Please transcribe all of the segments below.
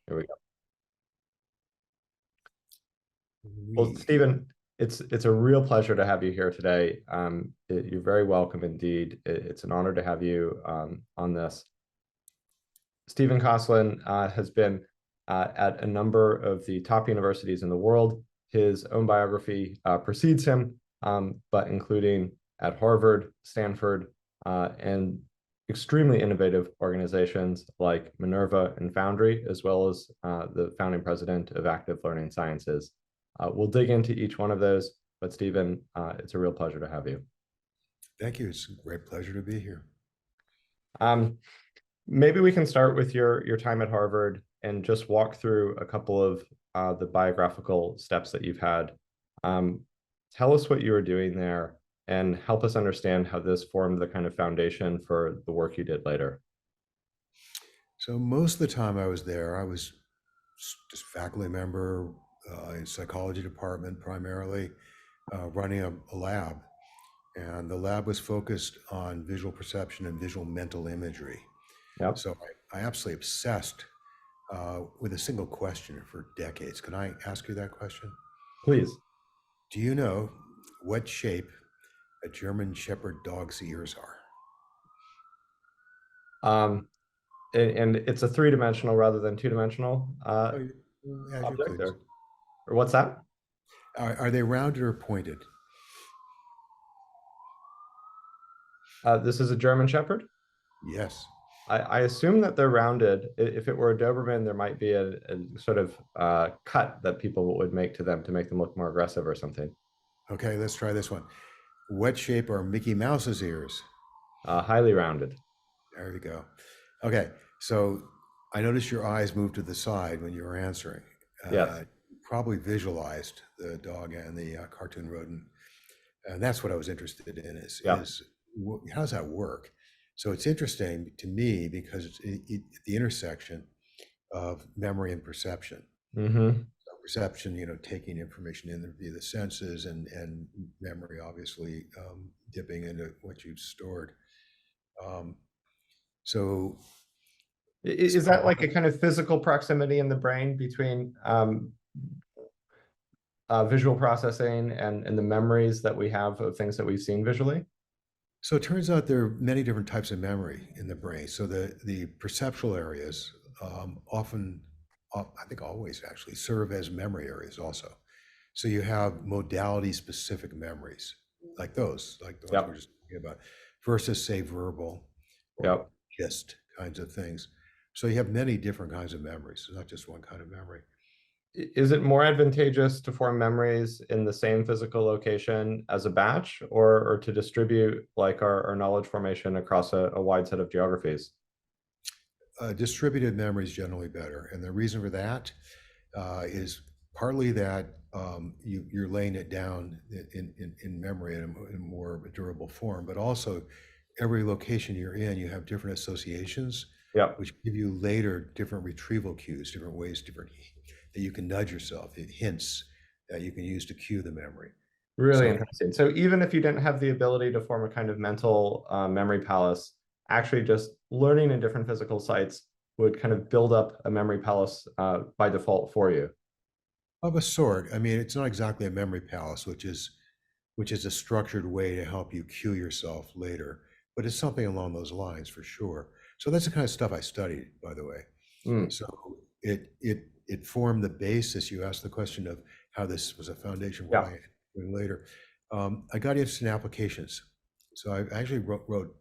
Here we go. Well, We, Stephen, it's a real pleasure to have you here today. You're very welcome indeed. It's an honor to have you on this. Stephen Kosslyn has been at a number of the top universities in the world. His own biography precedes him, but including at Harvard, Stanford, and extremely innovative organizations like Minerva and Foundry, as well as the founding president of Active Learning Sciences. We'll dig into each one of those, but Stephen, it's a real pleasure to have you. Thank you. It's a great pleasure to be here. Um, Maybe we can start with your time at Harvard and just walk through a couple of the biographical steps that you've had. Tell us what you were doing there and help us understand how this formed the kind of foundation for the work you did later. So most of the time I was there, I was just faculty member in psychology department primarily, running a lab. And the lab was focused on visual perception and visual mental imagery. Yep, So I absolutely obsessed with a single question for decades. Can I ask you that question? please. Do you know what shape a German Shepherd dog's ears are? Um, and it's a three-dimensional rather than two-dimensional Oh, as you object please. there. Or what's that? Are they rounded or pointed? This is a German Shepherd. Yes. I assume that they're rounded. If it were a Doberman, there might be a sort of cut that people would make to them to make them look more aggressive or something. Okay, let's try this one. What shape are Mickey Mouse's ears? Highly rounded. There we go. Okay, so I noticed your eyes moved to the side when you were answering. Yes. Probably visualized the dog and the cartoon rodent, and that's what I was interested in. Yeah. How does that work? So it's interesting to me because it's at the intersection of memory and perception. Mm-hmm. So perception, taking information in via the senses, and memory, obviously, dipping into what you've stored. Um, so, Is that like a kind of physical proximity in the brain between visual processing and the memories that we have of things that we've seen visually? so it turns out there are many different types of memory in the brain. So the perceptual areas often, I think always actually, serve as memory areas also. So you have modality specific memories like the ones Yep. we're just talking about, versus say verbal or Yep. gist kinds of things. So you have many different kinds of memories. It's not just one kind of memory. Is it more advantageous to form memories in the same physical location as a batch or to distribute like our knowledge formation across a wide set of geographies? Distributed memory is generally better. And the reason for that is partly that you're laying it down in memory in a more durable form, but also every location you're in, you have different associations, Yep. which give you later different retrieval cues, different ways, that you can nudge yourself, hints that you can use to cue the memory. Really So interesting. So even if you didn't have the ability to form a kind of mental memory palace, actually just learning in different physical sites would kind of build up a memory palace by default for you. of a sort, I mean, it's not exactly a memory palace, which is a structured way to help you cue yourself later, but it's something along those lines for sure. So that's the kind of stuff I studied, by the way. Mm, So it formed the basis. You asked the question of how this was a foundation for what yeah. I doing later. I got interested in applications, so I actually wrote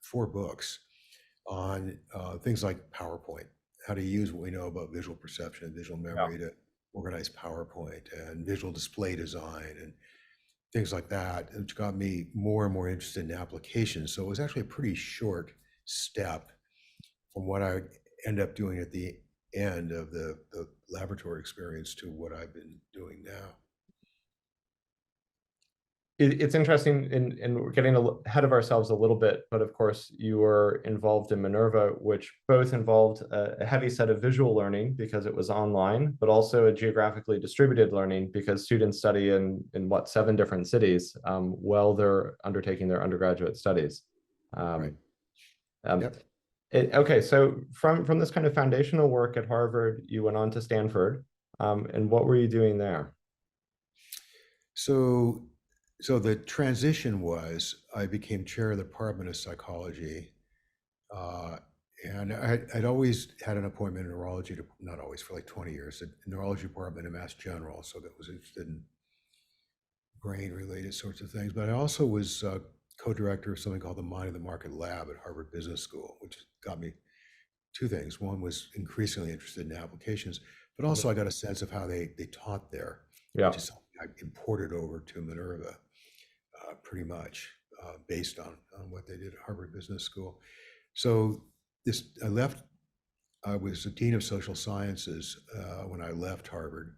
4 books on things like PowerPoint, how to use what we know about visual perception and visual Yeah. memory to organize PowerPoint and visual display design and things like that, which got me more and more interested in applications. So it was actually a pretty short step from what I end up doing at the end of the laboratory experience to what I've been doing now. It's interesting in we're getting ahead of ourselves a little bit, but of course you were involved in Minerva, which both involved a heavy set of visual learning because it was online, but also a geographically distributed learning because students study in what, 7 different cities while they're undertaking their undergraduate studies. Right. Um, Yep. Okay, so from this kind of foundational work at Harvard, you went on to Stanford, and what were you doing there? So, so the transition was I became chair of the Department of Psychology, uh, and I'd always had an appointment in neurology, not always, for like 20 years, the neurology department in Mass General, so that was interested in brain-related sorts of things. But I also was co-director of something called the Mind of the Market Lab at Harvard Business School, which got me two things. One was increasingly interested in applications, but also I got a sense of how they taught there, which Yeah, is something I imported over to Minerva pretty much based on what they did at Harvard Business School. So I left, I was the Dean of Social Sciences when I left Harvard,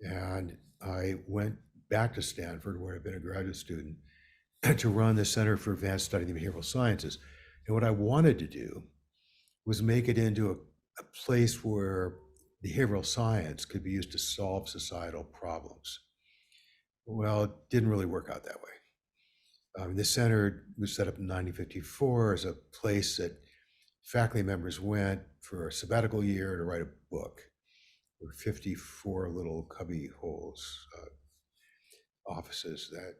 and I went back to Stanford, where I've been a graduate student, to run the Center for Advanced Study in the Behavioral Sciences. And what I wanted to do was make it into a place where behavioral science could be used to solve societal problems. Well, it didn't really work out that way. The center was set up in 1954 as a place that faculty members went for a sabbatical year to write a book. There were 54 little cubby holes, offices that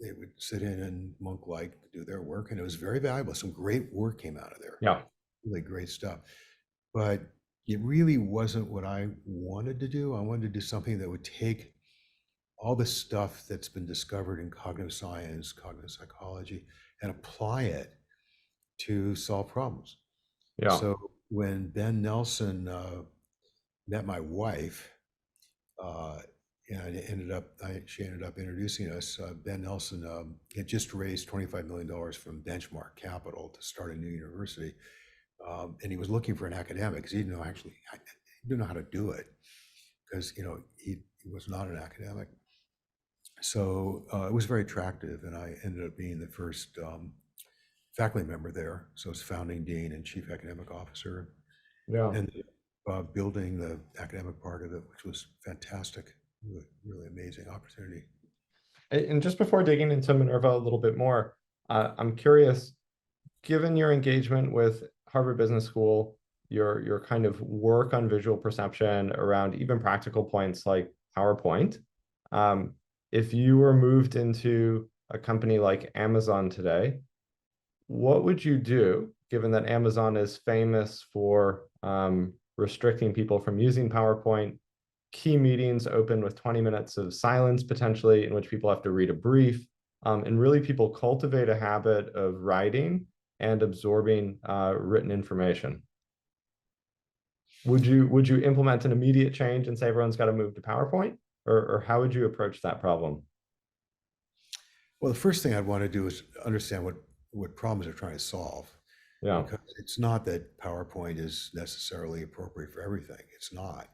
they would sit in and monk-like do their work, and it was very valuable. Some great work came out of there, yeah, really great stuff. But it really wasn't what I wanted to do. I wanted to do something that would take all the stuff that's been discovered in cognitive science, cognitive psychology, and apply it to solve problems. yeah, So when Ben Nelson met my wife, uh, and she ended up introducing us. Ben Nelson had just raised $25 million from Benchmark Capital to start a new university. And he was looking for an academic because he didn't know he didn't know how to do it because, he was not an academic. So it was very attractive, and I ended up being the first faculty member there. So I was founding dean and chief academic officer, yeah. and building the academic part of it, which was fantastic, really, really amazing opportunity. And just before digging into Minerva a little bit more, I'm curious, given your engagement with Harvard Business School, your kind of work on visual perception around even practical points like PowerPoint, um, if you were moved into a company like Amazon today, what would you do, given that Amazon is famous for restricting people from using PowerPoint, key meetings open with 20 minutes of silence potentially, in which people have to read a brief, and really people cultivate a habit of writing and absorbing written information. Would you implement an immediate change and say everyone's got to move to PowerPoint, or how would you approach that problem? Well, the first thing I'd want to do is understand what problems they're trying to solve, Yeah, because it's not that PowerPoint is necessarily appropriate for everything. It's not.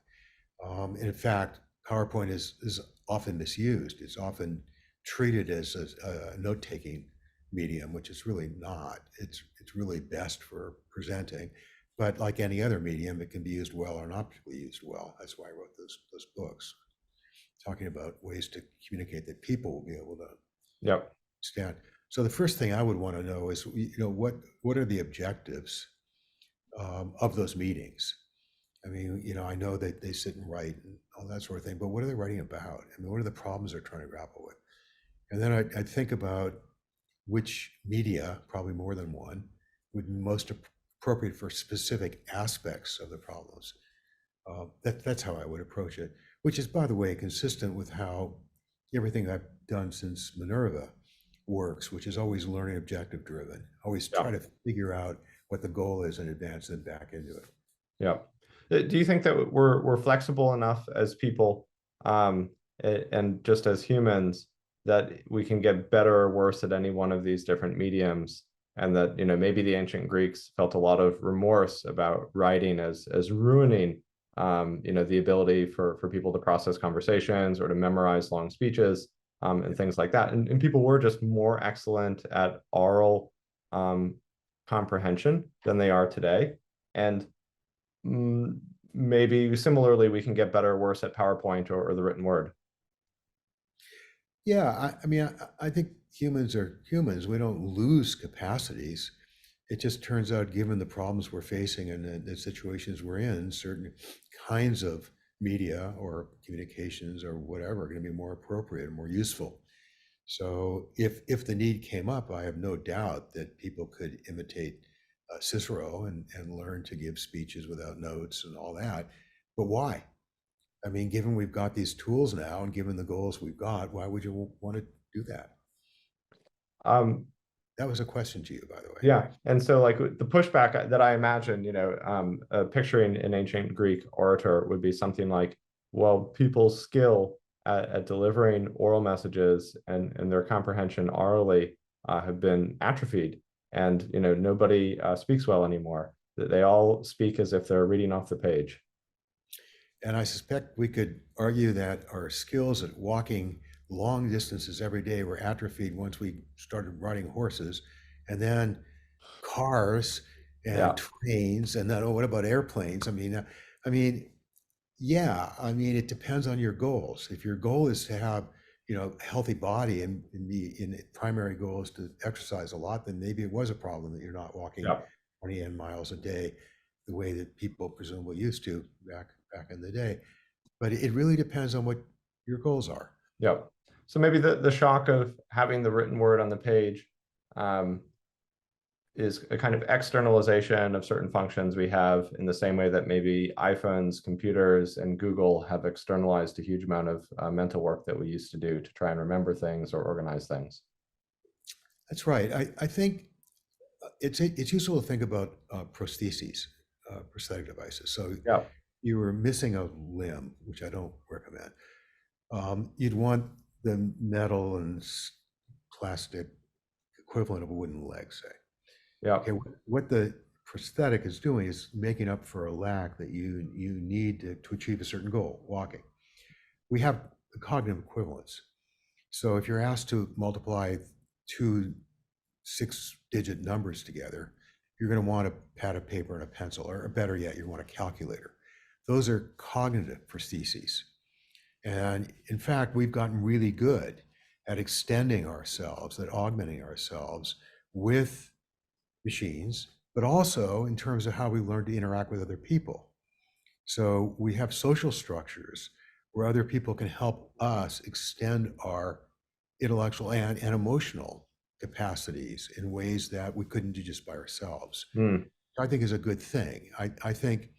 And in fact, PowerPoint is often misused. It's often treated as a note-taking medium, which is really not. It's really best for presenting, but like any other medium, it can be used well or not be used well. That's why I wrote those books, talking about ways to communicate that people will be able to yep, understand. So the first thing I would want to know is, what are the objectives of those meetings? I mean, I know that they sit and write and all that sort of thing, but what are they writing about? I mean, what are the problems they're trying to grapple with? And then I'd think about which media, probably more than one, would be most appropriate for specific aspects of the problems. That's how I would approach it, which is, by the way, consistent with how everything I've done since Minerva works, which is always learning objective driven. Always yeah, try to figure out what the goal is and advance them back into it. yeah. Do you think that we're flexible enough as people, and just as humans, that we can get better or worse at any one of these different mediums, and that maybe the ancient Greeks felt a lot of remorse about writing as ruining the ability for people to process conversations or to memorize long speeches, and things like that, and people were just more excellent at oral um, comprehension than they are today, and maybe similarly we can get better or worse at PowerPoint or the written word. Yeah, I mean, I think humans are humans. We don't lose capacities. it just turns out, given the problems we're facing and the situations we're in, certain kinds of media or communications or whatever are going to be more appropriate and more useful. So if the need came up, I have no doubt that people could imitate Cicero and learn to give speeches without notes and all that. But why? I mean, given we've got these tools now and given the goals we've got, why would you want to do that? Um, That was a question to you, by the way. yeah, and so like the pushback that I imagine, picturing an ancient Greek orator would be something like, well, people's skill at delivering oral messages and their comprehension orally have been atrophied, and nobody speaks well anymore. They all speak as if they're reading off the page. And I suspect we could argue that our skills at walking long distances every day were atrophied once we started riding horses, and then cars and Yeah, trains, and then, oh, what about airplanes? Yeah, it depends on your goals. If your goal is to have, a healthy body and the primary goal is to exercise a lot, then maybe it was a problem that you're not walking yeah, 20 miles a day the way that people presumably used to back in the day. But it really depends on what your goals are. yeah. So maybe the shock of having the written word on the page um, is a kind of externalization of certain functions we have, in the same way that maybe iPhones, computers, and Google have externalized a huge amount of mental work that we used to do to try and remember things or organize things. That's right. I think it's useful to think about prostheses, prosthetic devices. So Yeah, you were missing a limb, which I don't recommend. You'd want the metal and plastic equivalent of a wooden leg, say. yeah, Okay, what the prosthetic is doing is making up for a lack that you need to achieve a certain goal, walking. We have cognitive equivalents. So if you're asked to multiply two 6-digit numbers together, you're going to want a pad of paper and a pencil, or better yet, you want a calculator. Those are cognitive prostheses. And in fact, we've gotten really good at extending ourselves, at augmenting ourselves with machines, but also in terms of how we learn to interact with other people. So we have social structures where other people can help us extend our intellectual and emotional capacities in ways that we couldn't do just by ourselves. I think is a good thing. I think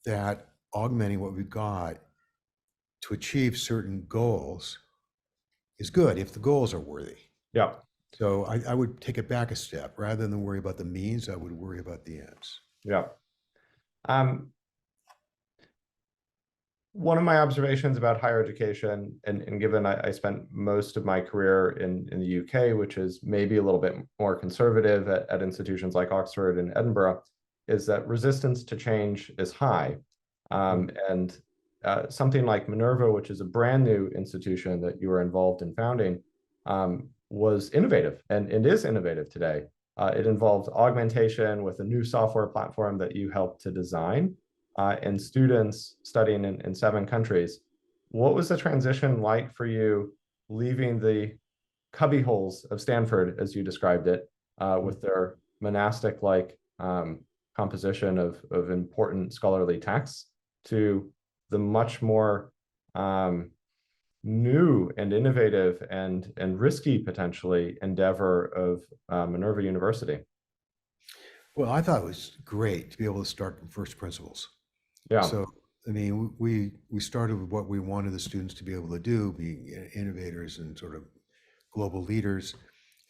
that augmenting what we've got to achieve certain goals is good if the goals are worthy. yeah, So I would take it back a step. Rather than worry about the means, I would worry about the ends. yeah. One of my observations about higher education, and given I spent most of my career in the UK, which is maybe a little bit more conservative at institutions like Oxford and Edinburgh, is that resistance to change is high. And something like Minerva, which is a brand new institution that you were involved in founding, was innovative and is innovative today. It involved augmentation with a new software platform that you helped to design, and students studying in 7 countries. What was the transition like for you, leaving the cubby holes of Stanford, as you described it, with their monastic-like composition of important scholarly texts, to the much more new and innovative and risky, potentially, endeavor of Minerva University? Well, I thought it was great to be able to start from first principles. Yeah, So, we started with what we wanted the students to be able to do, be innovators and sort of global leaders,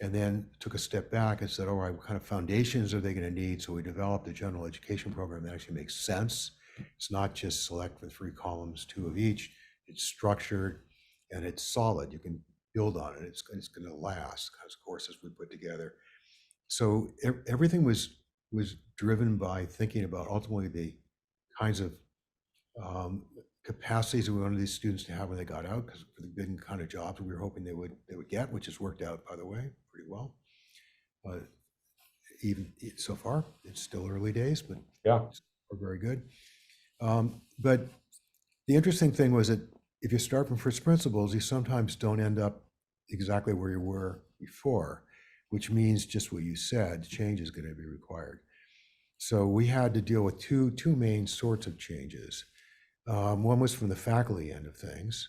and then took a step back and said, all right, what kind of foundations are they going to need? So we developed a general education program that actually makes sense. It's not just select for 3 columns, 2 of each. It's structured and it's solid. You can build on it. It's going to last, because courses we put together. So everything was driven by thinking about ultimately the kinds of capacities that we wanted these students to have when they got out, because for the big kind of jobs we were hoping they would get, which has worked out, by the way, pretty well. Even so far, it's still early days, but yeah, we're very good. But the interesting thing was that if you start from first principles, you sometimes don't end up exactly where you were before. which means just what you said, change is going to be required. So we had to deal with two main sorts of changes. One was from the faculty end of things,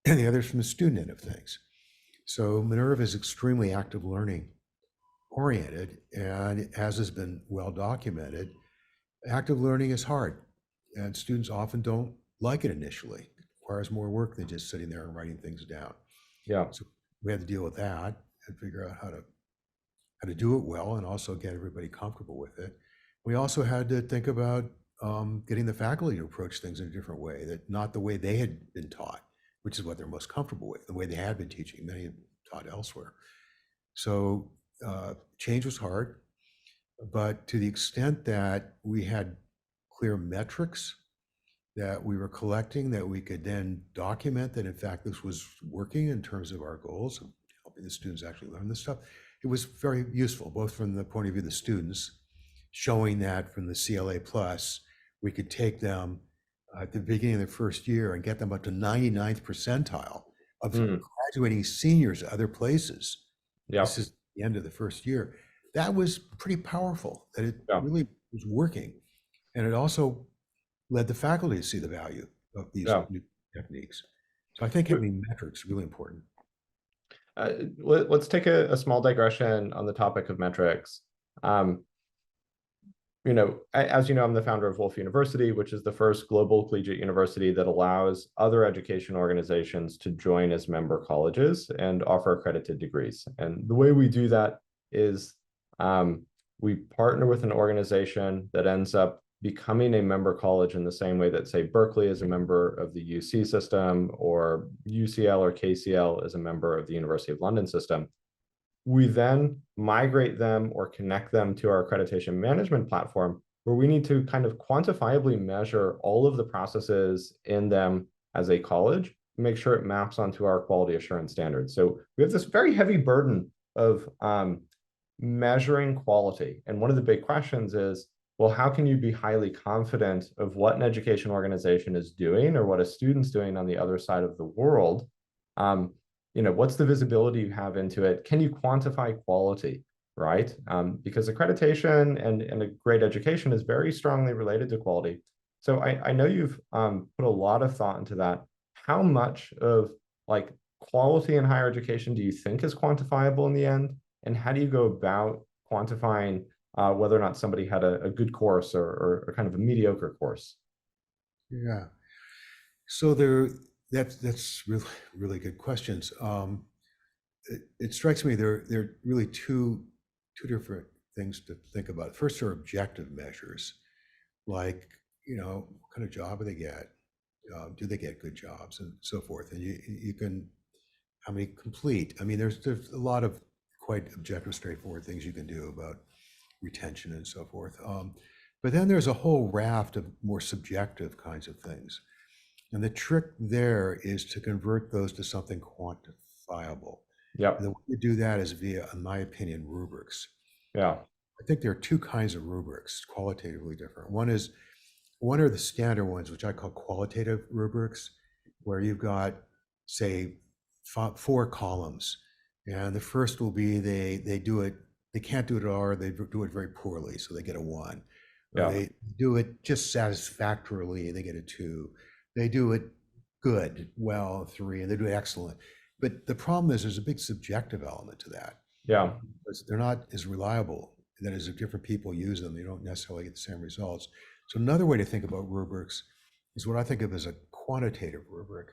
and the other is from the student end of things. So Minerva is extremely active learning oriented, and as has been well documented, active learning is hard, and students often don't like it initially. It requires more work than just sitting there and writing things down. Yeah. So we had to deal with that and figure out how to do it well and also get everybody comfortable with it. We also had to think about getting the faculty to approach things in a different way, that not the way they had been taught, which is what they're most comfortable with, the way they had been teaching. Many had taught elsewhere. So change was hard, but to the extent that we had clear metrics that we were collecting, that we could then document that in fact this was working in terms of our goals of helping the students actually learn this stuff, it was very useful, both from the point of view of the students, showing that from the CLA plus, we could take them at the beginning of the first year and get them up to 99th percentile of graduating seniors at other places. Yeah. This is the end of the first year. That was pretty powerful, that it really was working. And it also led the faculty to see the value of these new techniques. So I think having metrics is really important. Let's take a small digression on the topic of metrics. You know, as you know, I'm the founder of Woolf University, which is the first global collegiate university that allows other education organizations to join as member colleges and offer accredited degrees. And the way we do that is we partner with an organization that ends up becoming a member college in the same way that, say, Berkeley is a member of the UC system, or UCL or KCL is a member of the University of London system. We then migrate them or connect them to our accreditation management platform, where we need to kind of quantifiably measure all of the processes in them as a college, make sure it maps onto our quality assurance standards. So we have this very heavy burden of measuring quality. And one of the big questions is, well, how can you be highly confident of what an education organization is doing or what a student's doing on the other side of the world? You know, what's the visibility you have into it? Can you quantify quality, right? Because accreditation and a great education is very strongly related to quality. So I know you've put a lot of thought into that. How much of like quality in higher education do you think is quantifiable in the end? And how do you go about quantifying whether or not somebody had a good course or kind of a mediocre course? Yeah. So that's really good questions. It strikes me there are really two different things to think about. First are objective measures, like, you know, what kind of job do they get? Do they get good jobs and so forth? And you can, how many complete? I mean, there's a lot of quite objective, straightforward things you can do about retention and so forth. But then there's a whole raft of more subjective kinds of things. And the trick there is to convert those to something quantifiable. Yep. And the way to do that is via, in my opinion, rubrics. Yeah. I think there are two kinds of rubrics, qualitatively different. One are the standard ones, which I call qualitative rubrics, where you've got, say, 4 columns. And the first will be they do it, they can't do it at all, or they do it very poorly, so they get a 1. Or Yeah. they do it just satisfactorily, they get a 2. They do it good, well, 3, and they do it excellent. But the problem is there's a big subjective element to that. Yeah. Because they're not as reliable. That is, if different people use them, you don't necessarily get the same results. So another way to think about rubrics is what I think of as a quantitative rubric,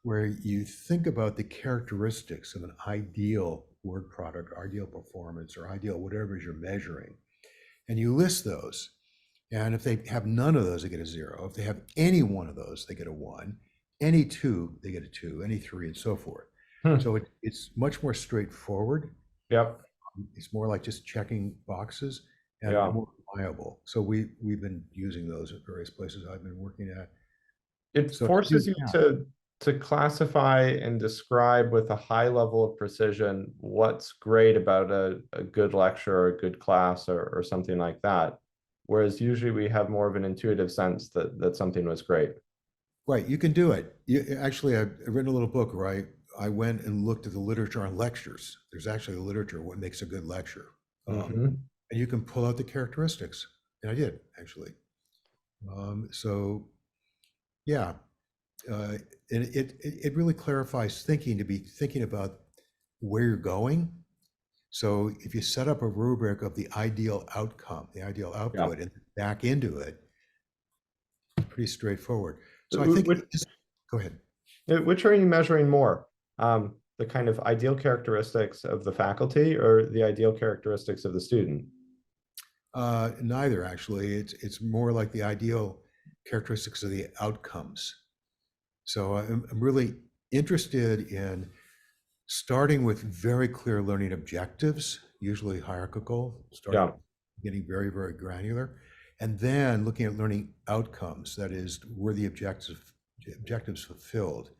where you think about the characteristics of an ideal work product, ideal performance, or ideal whatever it is you're measuring. And you list those. And if they have none of those, they get a 0. If they have any one of those, they get a 1. Any 2, they get a 2. Any 3, and so forth. So it's much more straightforward. Yep. It's more like just checking boxes and more reliable. So we've been using those at various places I've been working at. It forces you to classify and describe with a high level of precision what's great about a good lecture or a good class or something like that. Whereas usually we have more of an intuitive sense that something was great. Right, you can do it. Actually, I've written a little book, right, I went and looked at the literature on lectures. There's actually a literature what makes a good lecture. And you can pull out the characteristics. And I did, actually. So yeah, and it really clarifies thinking, to be thinking about where you're going. So if you set up a rubric of the ideal outcome, the ideal output, and back into it, pretty straightforward. So I think, go ahead. Which are you measuring more? The kind of ideal characteristics of the faculty or the ideal characteristics of the student? Neither, actually. It's more like the ideal characteristics of the outcomes. So I'm really interested in starting with very clear learning objectives, usually hierarchical, getting very, very granular, and then looking at learning outcomes. That is, were the objectives fulfilled?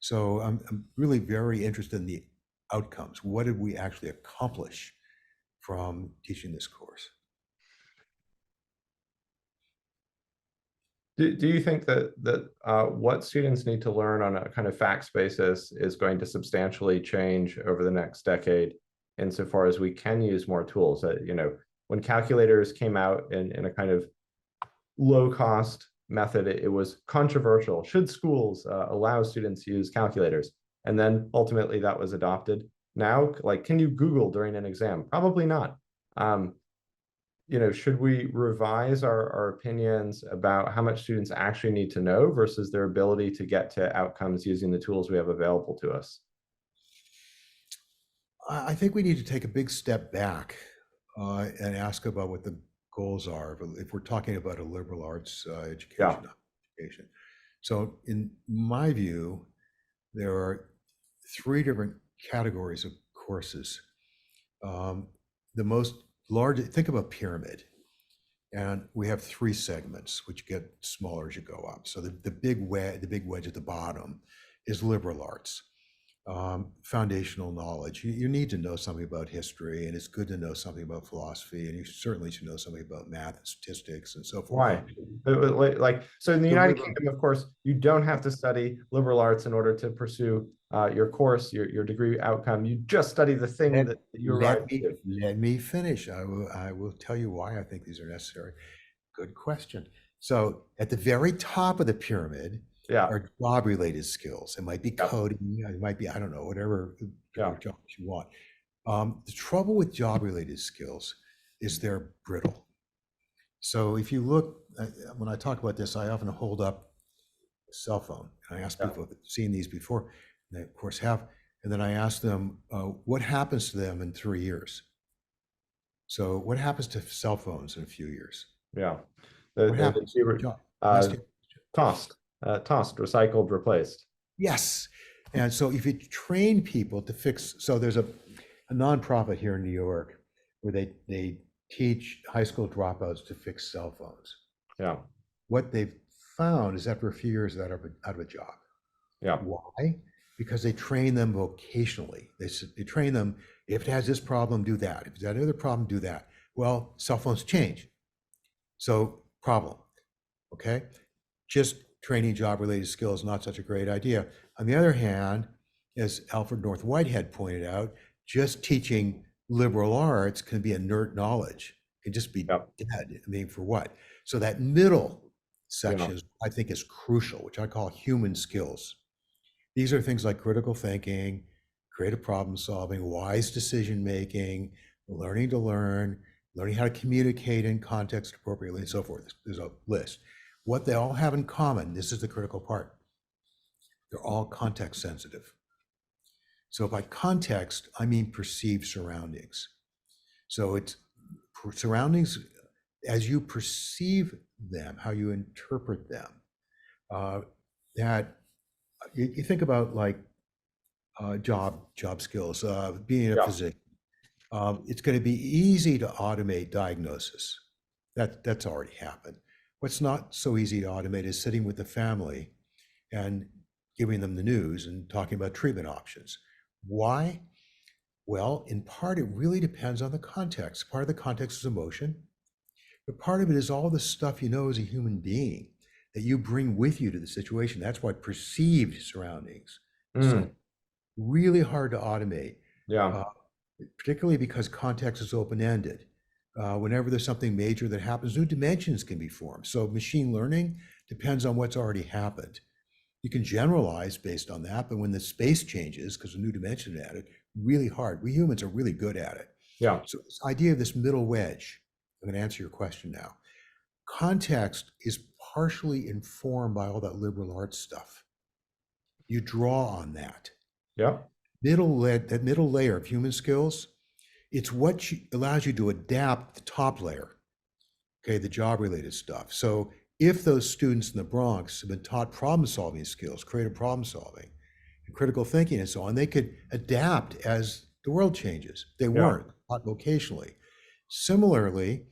So I'm really very interested in the outcomes. What did we actually accomplish from teaching this course? Do you think that what students need to learn on a kind of facts basis is going to substantially change over the next decade, insofar as we can use more tools? That, you know, when calculators came out in a kind of low cost method, it was controversial. Should schools allow students to use calculators? And then ultimately that was adopted. Now, like, can you Google during an exam? Probably not. You know, should we revise our opinions about how much students actually need to know versus their ability to get to outcomes using the tools we have available to us? I think we need to take a big step back and ask about what the goals are if we're talking about a liberal arts education. So in my view, there are 3 different categories of courses. The most large, think of a pyramid, and we have 3 segments which get smaller as you go up. So the big wedge at the bottom is liberal arts. Foundational knowledge. You need to know something about history, and it's good to know something about philosophy, and you certainly should know something about math and statistics and so forth. Why? Like, so in the United Kingdom, of course, you don't have to study liberal arts in order to pursue your course, your degree outcome. You just study the thing that you arrive to. Let me finish. I will tell you why I think these are necessary. Good question. So at the very top of the pyramid are job-related skills. It might be coding, it might be, I don't know, whatever jobs you want. The trouble with job-related skills is they're brittle. So if you look, when I talk about this, I often hold up a cell phone. And I ask people if they've seen these before, and they of course have. And then I ask them, what happens to them in 3 years? So what happens to cell phones in a few years? Tossed, recycled, replaced. Yes. And so if you train people to fix, so there's a nonprofit here in New York where they teach high school dropouts to fix cell phones. What they've found is after a few years they're out of a job. Why? Because they train them vocationally. They train them, if it has this problem, do that. If it's that other problem, do that. Well, cell phones change. So problem, okay? Just training job-related skills, not such a great idea. On the other hand, as Alfred North Whitehead pointed out, just teaching liberal arts can be inert knowledge. It can just be dead. I mean, for what? So that middle section, I think, is crucial, which I call human skills. These are things like critical thinking, creative problem solving, wise decision making, learning to learn, learning how to communicate in context appropriately, and so forth. There's a list. What they all have in common, this is the critical part, they're all context sensitive. So by context, I mean perceived surroundings. So it's surroundings as you perceive them, how you interpret them. That you think about, like job skills, being a physician. It's going to be easy to automate diagnosis. That's already happened. What's not so easy to automate is sitting with the family and giving them the news and talking about treatment options. Why? Well, in part, it really depends on the context. Part of the context is emotion, but part of it is all the stuff you know as a human being that you bring with you to the situation. That's what perceived surroundings. So really hard to automate, Yeah. uh, particularly because context is open-ended. Whenever there's something major that happens, new dimensions can be formed. So machine learning depends on what's already happened. You can generalize based on that, but when the space changes, because a new dimension is added, really hard. We humans are really good at it. Yeah. So this idea of this middle wedge, I'm going to answer your question now. Context is partially informed by all that liberal arts stuff. You draw on that. Yeah. That middle layer of human skills, it's what allows you to adapt the top layer, okay, the job-related stuff. So if those students in the Bronx have been taught problem-solving skills, creative problem-solving, and critical thinking and so on, they could adapt as the world changes. They Yeah. weren't taught vocationally. Similarly,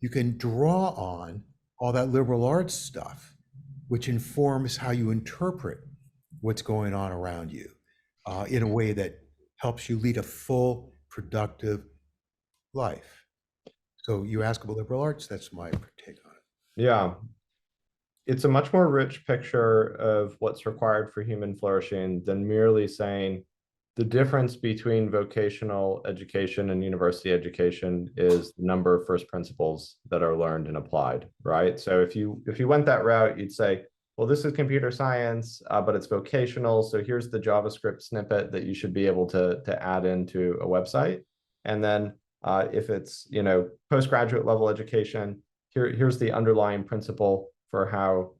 you can draw on all that liberal arts stuff, which informs how you interpret what's going on around you in a way that helps you lead a full, productive life. So you ask about liberal arts, that's my take on it. Yeah. It's a much more rich picture of what's required for human flourishing than merely saying the difference between vocational education and university education is the number of first principles that are learned and applied, right? So if you went that route, you'd say, well, this is computer science, but it's vocational. So here's the JavaScript snippet that you should be able to add into a website. And then if it's, postgraduate level education, here's the underlying principle for how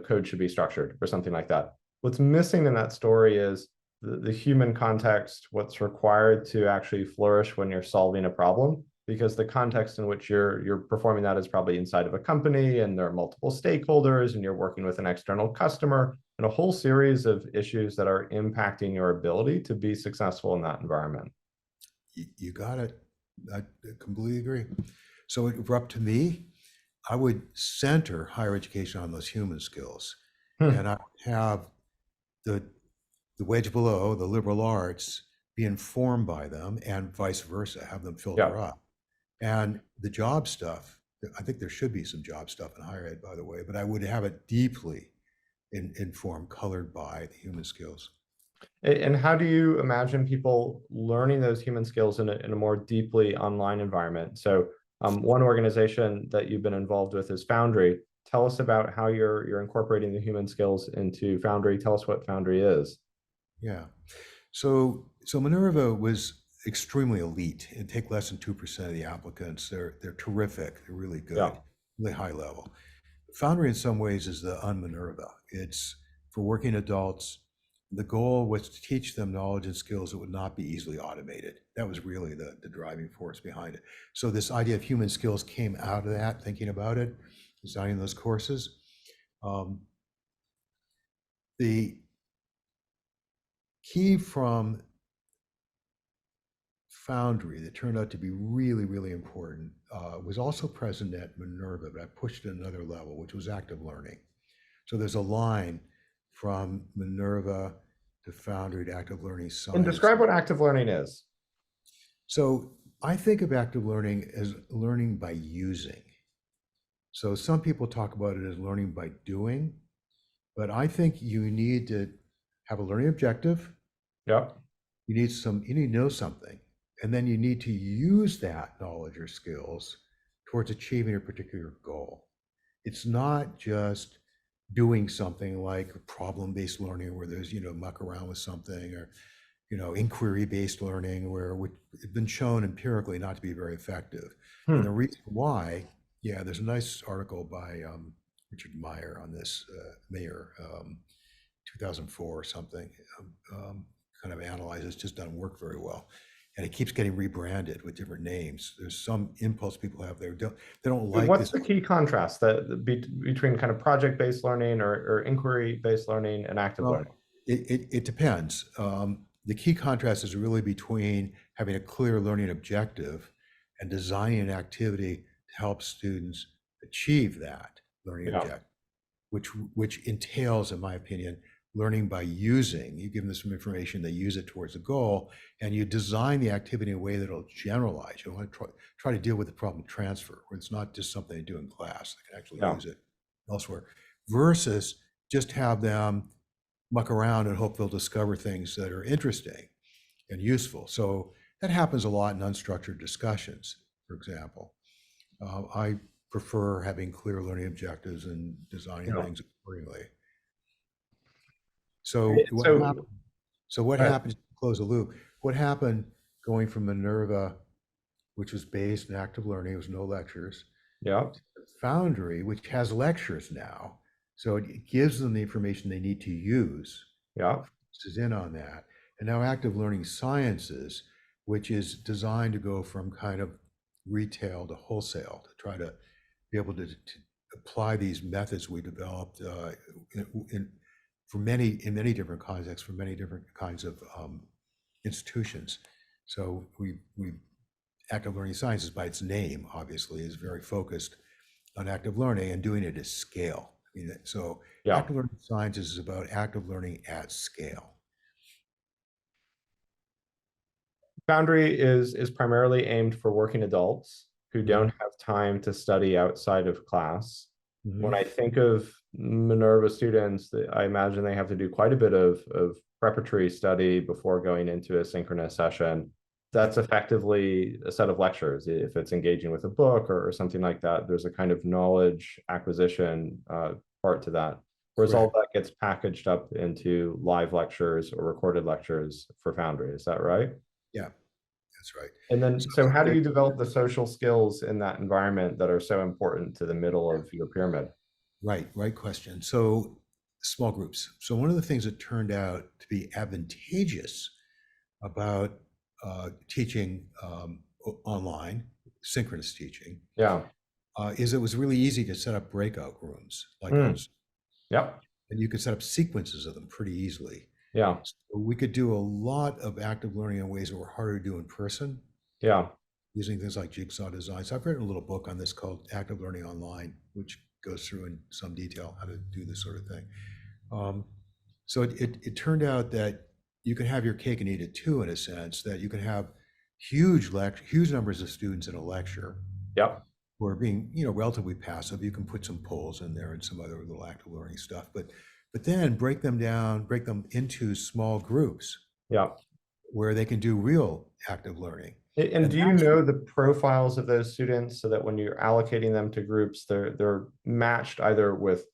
code should be structured or something like that. What's missing in that story is the human context, what's required to actually flourish when you're solving a problem, because the context in which you're performing that is probably inside of a company and there are multiple stakeholders and you're working with an external customer and a whole series of issues that are impacting your ability to be successful in that environment. You got it. I completely agree. So if it were up to me, I would center higher education on those human skills. And I would have the wedge below, the liberal arts, be informed by them and vice versa, have them filter up. And the job stuff, I think there should be some job stuff in higher ed, by the way, but I would have it deeply informed, colored by the human skills. And how do you imagine people learning those human skills in a more deeply online environment? So one organization that you've been involved with is Foundry. Tell us about how you're incorporating the human skills into Foundry. Tell us what Foundry is. Yeah. So Minerva was extremely elite. It'd take less than 2% of the applicants. They're terrific. They're really good, Yeah. really high level. Foundry in some ways is the un-Minerva. It's for working adults. The goal was to teach them knowledge and skills that would not be easily automated. That was really the driving force behind it. So this idea of human skills came out of that, thinking about it, designing those courses. The key from Foundry that turned out to be really, really important was also present at Minerva, but I pushed it another level, which was active learning. So there's a line from Minerva to Foundry to active learning science. And describe what active learning is. So I think of active learning as learning by using. So some people talk about it as learning by doing, but I think you need to have a learning objective. Yeah. You need to know something, and then you need to use that knowledge or skills towards achieving a particular goal. It's not just doing something like problem-based learning where there's, muck around with something, or, inquiry-based learning where it's been shown empirically not to be very effective. And the reason why, there's a nice article by Richard Meyer on this, Mayer, 2004 or something, kind of analyzes, just doesn't work very well. And it keeps getting rebranded with different names. There's some impulse people have there. They don't like What's this. the key contrast between kind of project-based learning or inquiry-based learning and active learning? It depends. The key contrast is really between having a clear learning objective and designing an activity to help students achieve that learning objective, which entails, in my opinion, learning by using. You give them some information, they use it towards a goal, and you design the activity in a way that will generalize. You want to try to deal with the problem transfer, where it's not just something they do in class, they can actually use it elsewhere, versus just have them muck around and hope they'll discover things that are interesting and useful. So that happens a lot in unstructured discussions, for example. I prefer having clear learning objectives and designing Yeah. things accordingly. So what So, happened? So what uh, happened, to close the loop, what happened going from Minerva, which was based in active learning, it was no lectures, yeah, Foundry, which has lectures now. So it gives them the information they need to use. yeah, This is in on that. And now active learning sciences, which is designed to go from kind of retail to wholesale, to try to be able to apply these methods we developed in many different contexts for many different kinds of institutions. So we active learning sciences, by its name, obviously, is very focused on active learning and doing it at scale. I mean, so yeah. active learning sciences is about active learning at scale. Foundry is primarily aimed for working adults who Mhm. don't have time to study outside of class. When Mhm. I think of Minerva students, I imagine they have to do quite a bit of preparatory study before going into a synchronous session. That's Yep. effectively a set of lectures. If it's engaging with a book or something like that, there's a kind of knowledge acquisition part to that. Whereas all Correct. that gets packaged up into live lectures or recorded lectures for Foundry. Is that right? Yeah, that's right. And then, So so how do you develop the social skills in that environment that are so important to the middle of your pyramid? right question. So small groups. So one of the things that turned out to be advantageous about teaching online, synchronous teaching, Yeah. is it was really easy to set up breakout rooms like on, Mm. Yep. and you could set up sequences of them pretty easily. Yeah. So we could do a lot of active learning in ways that were harder to do in person, Yeah. using things like jigsaw design. So I've written a little book on this called Active Learning Online, which goes through in some detail how to do this sort of thing. Um, so it turned out that you can have your cake and eat it too, in a sense, that you can have huge numbers of students in a lecture Yep. who are being, relatively passive. You can put some polls in there and some other little active learning stuff, but then break them down, break them into small groups Yep. where they can do real active learning. And And do you know the profiles of those students so that when you're allocating them to groups, they're matched either with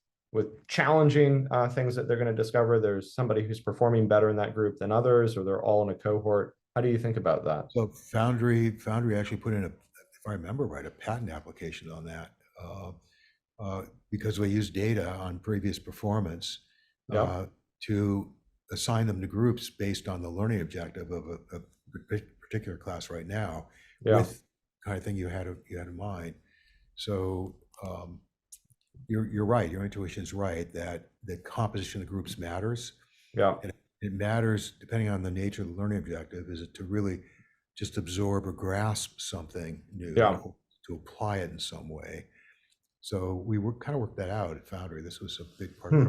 challenging things that they're going to discover? There's somebody who's performing better in that group than others, or they're all in a cohort. How do you think about that? so Foundry actually put in if I remember right, a patent application on that, because we use data on previous performance Yeah. to assign them to groups based on the learning objective of a particular class right now, Yeah. with kind of thing you had in mind. So you're right. Your intuition's right that the composition of groups matters, Yeah. and it matters depending on the nature of the learning objective. Is it to really just absorb or grasp something new, Yeah. or to apply it in some way? So we kind of worked that out at Foundry. This was a big part of Hmm.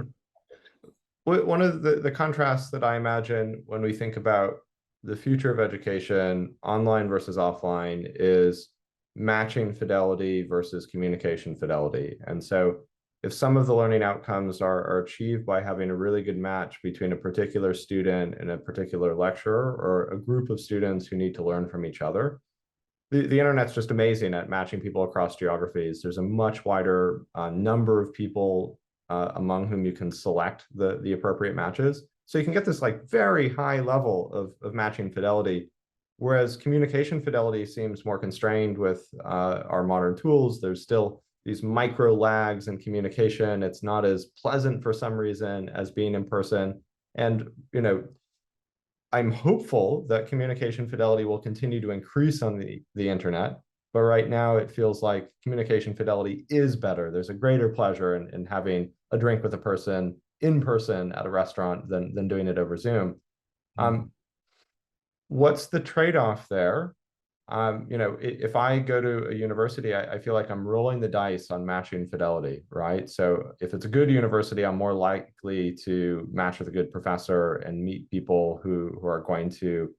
our. One of the contrasts that I imagine when we think about the future of education, online versus offline, is matching fidelity versus communication fidelity. And so if some of the learning outcomes are achieved by having a really good match between a particular student and a particular lecturer, or a group of students who need to learn from each other, the internet's just amazing at matching people across geographies. There's a much wider number of people among whom you can select the appropriate matches. So you can get this like very high level of matching fidelity, whereas communication fidelity seems more constrained with our modern tools. There's still these micro lags in communication. It's not as pleasant for some reason as being in person. And, I'm hopeful that communication fidelity will continue to increase on the internet. But right now, it feels like communication fidelity is better. There's a greater pleasure in having a drink with a person in person at a restaurant than doing it over Zoom. Mhm. What's the trade-off there? If I go to a university, I feel like I'm rolling the dice on matching fidelity, right? So if it's a good university, I'm more likely to match with a good professor and meet people who are going to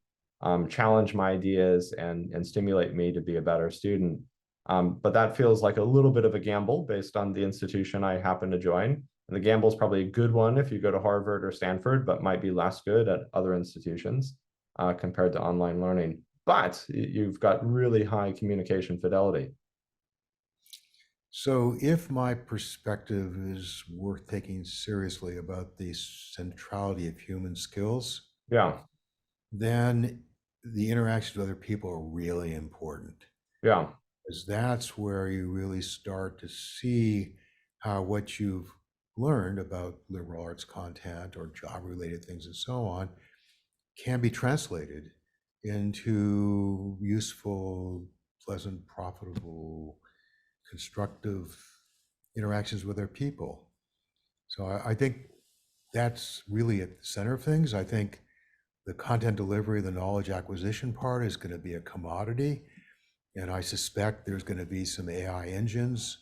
challenge my ideas and stimulate me to be a better student. But that feels like a little bit of a gamble based on the institution I happen to join. And the gamble is probably a good one if you go to Harvard or Stanford, but might be less good at other institutions compared to online learning. But you've got really high communication fidelity. So if my perspective is worth taking seriously about the centrality of human skills, Yeah, then the interactions with other people are really important, yeah, because that's where you really start to see how what you've learned about liberal arts content or job related things and so on can be translated into useful, pleasant, profitable, constructive interactions with their people. So I think that's really at the center of things. I think the content delivery, the knowledge acquisition part is going to be a commodity. And I suspect there's going to be some AI engines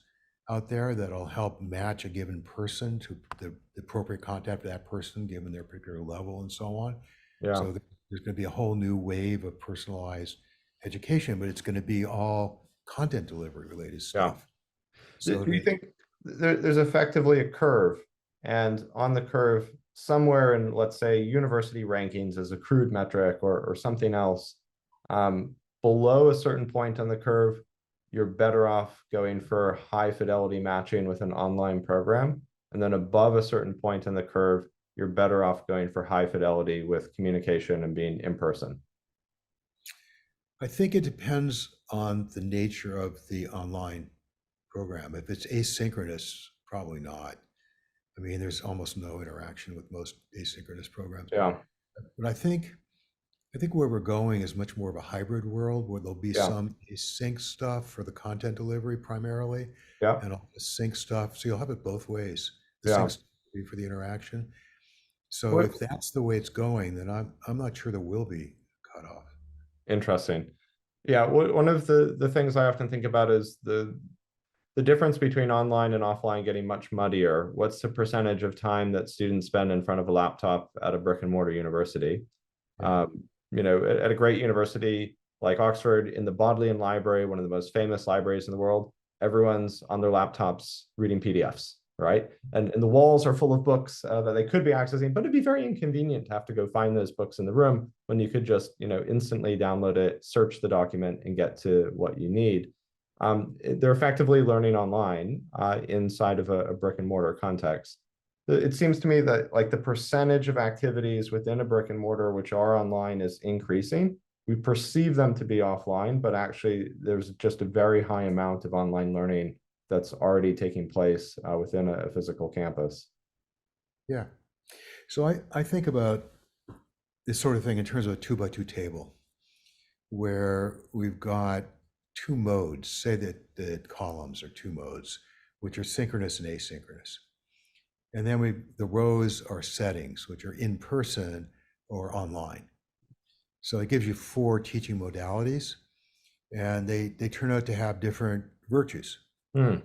out there that'll help match a given person to the appropriate content for that person, given their particular level and so on. yeah. So there's going to be a whole new wave of personalized education, but it's going to be all content delivery related Yeah. stuff. So Do you that, think there's effectively a curve, and on the curve, somewhere in, let's say, university rankings as a crude metric or something else, below a certain point on the curve, you're better off going for high fidelity matching with an online program. And then above a certain point on the curve, you're better off going for high fidelity with communication and being in person. I think it depends on the nature of the online program. If it's asynchronous, probably not. I mean, there's almost no interaction with most asynchronous programs. Yeah, But I think where we're going is much more of a hybrid world where there'll be yeah, some async stuff for the content delivery primarily, yeah, and all the sync stuff. So you'll have it both ways. The sync yeah. stuff will be for the interaction. So What if that's the way it's going, then I'm not sure there will be cut off. interesting. Yeah, one of the things I often think about is the difference between online and offline getting much muddier. What's the percentage of time that students spend in front of a laptop at a brick and mortar university? Yeah. At a great university like Oxford, in the Bodleian Library, one of the most famous libraries in the world, everyone's on their laptops reading PDFs, right? And the walls are full of books that they could be accessing, but it'd be very inconvenient to have to go find those books in the room when you could just, instantly download it, search the document, and get to what you need. They're effectively learning online inside of a brick and mortar context. It seems to me that like the percentage of activities within a brick and mortar which are online is increasing. We perceive them to be offline, but actually there's just a very high amount of online learning that's already taking place within a physical campus. Yeah. So I think about this sort of thing in terms of a 2x2 table where we've got two modes, say that the columns are two modes, which are synchronous and asynchronous. And then the rows are settings, which are in person or online. So it gives you four teaching modalities, and they turn out to have different virtues. Hmm.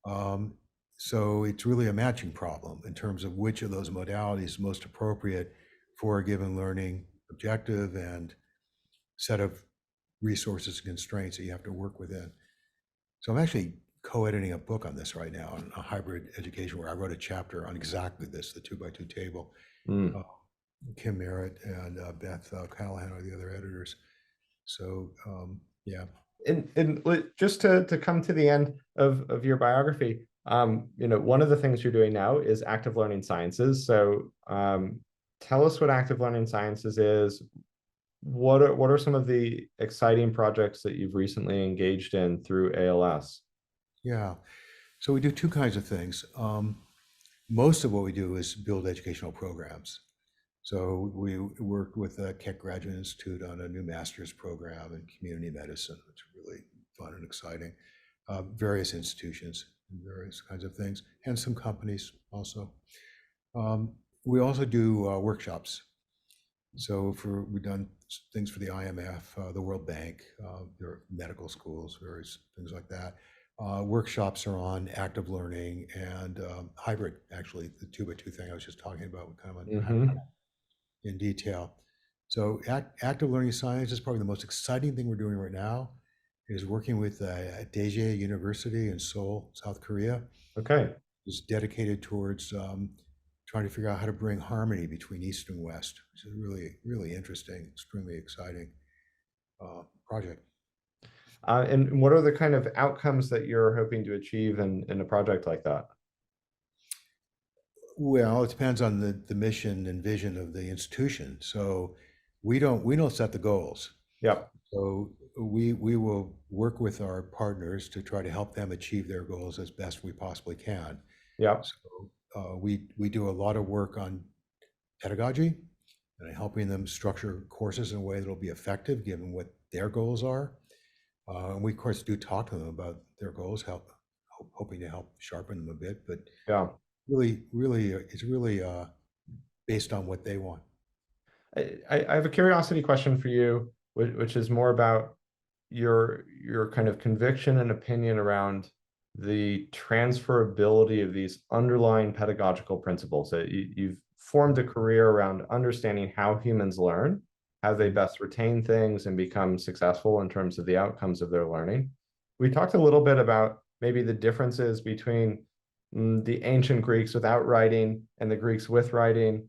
Um, so it's really a matching problem in terms of which of those modalities is most appropriate for a given learning objective and set of resources and constraints that you have to work within. So I'm actually co-editing a book on this right now, on a hybrid education, where I wrote a chapter on exactly this, the 2x2 table. Hmm. Uh, Kim Merritt and Beth Callahan are the other editors. So yeah. And just to come to the end of your biography, one of the things you're doing now is active learning sciences. So tell us what active learning sciences is. What are some of the exciting projects that you've recently engaged in through ALS? Yeah. So we do two kinds of things. Most of what we do is build educational programs. So we worked with the Keck Graduate Institute on a new master's program in community medicine, which is really fun and exciting. Various institutions, various kinds of things, and some companies also. We also do workshops. So we've done things for the IMF, the World Bank, there are medical schools, various things like that. Workshops are on active learning and hybrid, actually, the 2x2 thing I was just talking about, kind of Mm-hmm. in detail. So active learning science is probably the most exciting thing we're doing right now, is working with Daeje University in Seoul, South Korea. Okay. is dedicated towards trying to figure out how to bring harmony between East and West. It's a really, really interesting, extremely exciting project. And what are the kind of outcomes that you're hoping to achieve in a project like that? Well, it depends on the mission and vision of the institution. So we don't set the goals. Yep. So we will work with our partners to try to help them achieve their goals as best we possibly can. Yep. So we do a lot of work on pedagogy and helping them structure courses in a way that will be effective given what their goals are. And we, of course, do talk to them about their goals, hoping to help sharpen them a bit. But Yeah. really, it's really based on what they want. I have a curiosity question for you, which is more about your kind of conviction and opinion around the transferability of these underlying pedagogical principles. That you've formed a career around understanding how humans learn, how they best retain things and become successful in terms of the outcomes of their learning. We talked a little bit about maybe the differences between the ancient Greeks without writing and the Greeks with writing,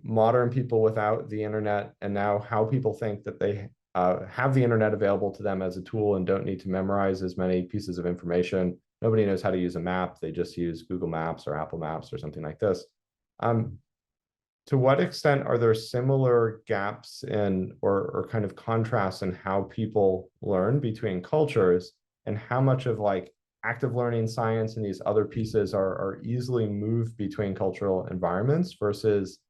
modern people without the internet, and now how people think that they have the internet available to them as a tool and don't need to memorize as many pieces of information. Nobody knows how to use a map. They just use Google Maps or Apple Maps or something like this. To what extent are there similar gaps in or kind of contrasts in how people learn between cultures, and how much of like active learning science and these other pieces are easily moved between cultural environments versus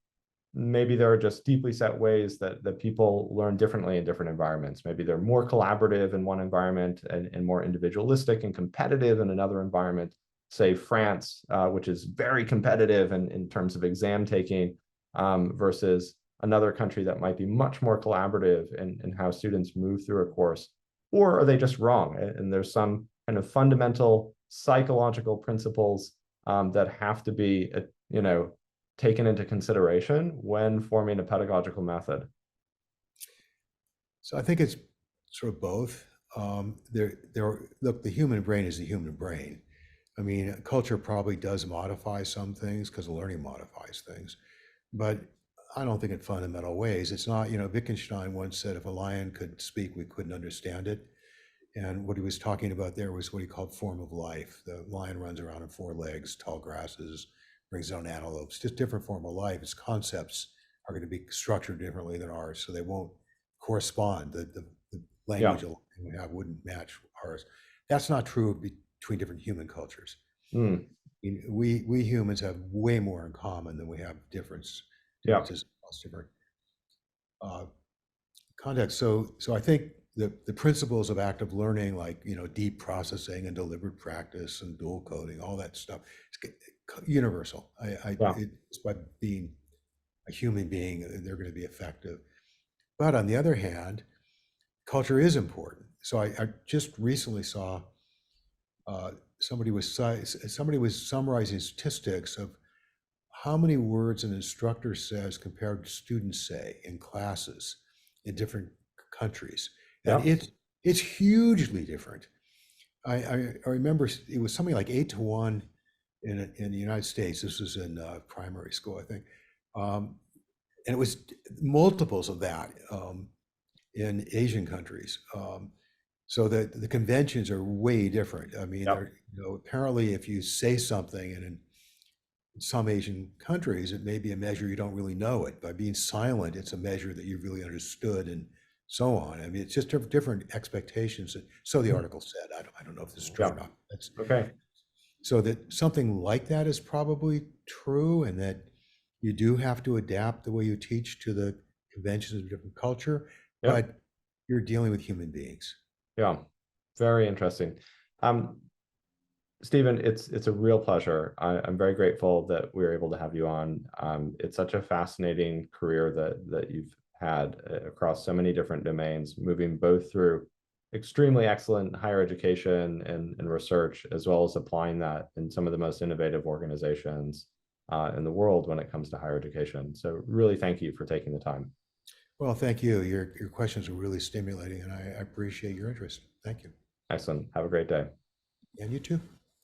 maybe there are just deeply set ways that people learn differently in different environments. Maybe they're more collaborative in one environment and more individualistic and competitive in another environment, say France, which is very competitive in terms of exam taking, versus another country that might be much more collaborative in how students move through a course. Or are they just wrong? And there's some kind of fundamental psychological principles that have to be, taken into consideration when forming a pedagogical method? So I think it's sort of both. Look, the human brain is the human brain. I mean, culture probably does modify some things because learning modifies things, but I don't think in fundamental ways. It's not, Wittgenstein once said, if a lion could speak, we couldn't understand it. And what he was talking about there was what he called form of life. The lion runs around on four legs, tall grasses, brings down antelopes, just different form of life. Its concepts are going to be structured differently than ours, so they won't correspond. The language we have wouldn't match ours. That's not true between different human cultures. Mm. I mean, we humans have way more in common than we have differences across different contexts. So I think the principles of active learning, like deep processing and deliberate practice and dual coding, all that stuff, it's universal. It's by being a human being, they're going to be effective. But on the other hand, culture is important. So I just recently saw somebody was summarizing statistics of how many words an instructor says compared to students say in classes in different countries. And it's hugely different. I remember it was something like 8-to-1 in the United States. This was in primary school, I think. And it was multiples of that in Asian countries. So the conventions are way different. I mean, apparently if you say something and in some Asian countries, it may be a measure you don't really know it. By being silent, it's a measure that you really understood and so on. I mean, it's just different expectations. So the article said, I don't know if this is true or not. That's okay. So that something like that is probably true, and that you do have to adapt the way you teach to the conventions of a different culture, but you're dealing with human beings. Yeah, very interesting. Stephen, it's a real pleasure. I'm very grateful that we were able to have you on. It's such a fascinating career that you've had across so many different domains, moving both through extremely excellent higher education and research, as well as applying that in some of the most innovative organizations in the world when it comes to higher education. So really thank you for taking the time. Well, thank you. Your questions are really stimulating, and I appreciate your interest. Thank you. Excellent. Have a great day. And you too.